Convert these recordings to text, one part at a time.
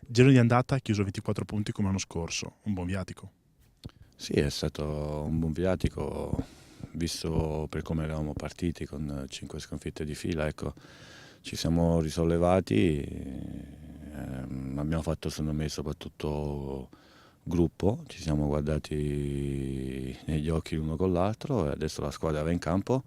Giro di andata chiuso a 24 punti come l'anno scorso, un buon viatico. Sì, è stato un buon viatico, visto per come eravamo partiti con 5 sconfitte di fila, ecco, ci siamo risollevati, abbiamo fatto secondo me soprattutto gruppo, ci siamo guardati negli occhi l'uno con l'altro e adesso la squadra va in campo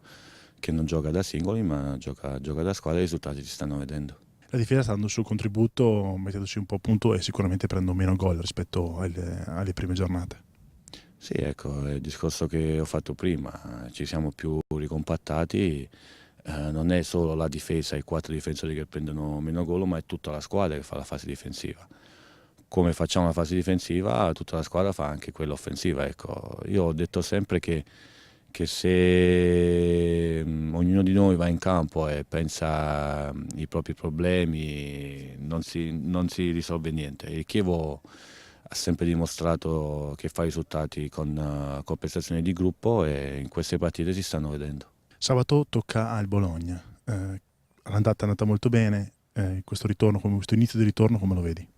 che non gioca da singoli ma gioca da squadra e i risultati si stanno vedendo. La difesa sta dando il suo contributo, mettendoci un po' a punto e sicuramente prendo meno gol rispetto alle prime giornate. Sì, ecco, è il discorso che ho fatto prima, ci siamo più ricompattati, non è solo la difesa, i 4 difensori che prendono meno gol, ma è tutta la squadra che fa la fase difensiva. Come facciamo la fase difensiva, tutta la squadra fa anche quella offensiva. Ecco, io ho detto sempre che se ognuno di noi va in campo e pensa ai propri problemi, non si risolve niente. Il Chievo ha sempre dimostrato che fa risultati con prestazioni di gruppo e in queste partite si stanno vedendo. Sabato tocca al Bologna. L'andata è andata molto bene, questo ritorno, questo inizio di ritorno come lo vedi?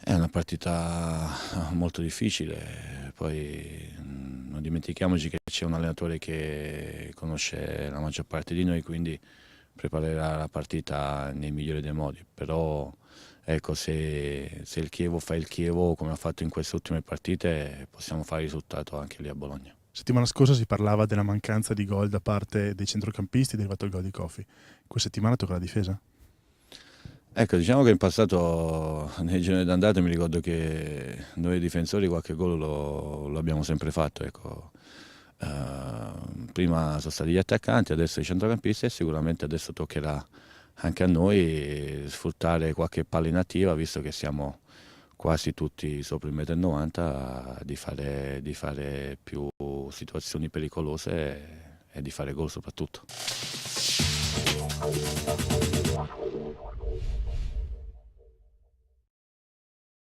È una partita molto difficile, poi non dimentichiamoci che c'è un allenatore che conosce la maggior parte di noi, quindi preparerà la partita nei migliori dei modi, però ecco, se il Chievo fa il Chievo come ha fatto in queste ultime partite possiamo fare risultato anche lì a Bologna. Settimana scorsa si parlava della mancanza di gol da parte dei centrocampisti derivato dal gol di Kofi. Questa settimana tocca la difesa? Ecco, diciamo che in passato nei gironi d'andata mi ricordo che noi difensori qualche gol lo abbiamo sempre fatto, ecco. Prima sono stati gli attaccanti, adesso i centrocampisti e sicuramente adesso toccherà anche a noi sfruttare qualche palla inattiva, visto che siamo quasi tutti sopra il 1,90 m, di fare più situazioni pericolose e di fare gol soprattutto.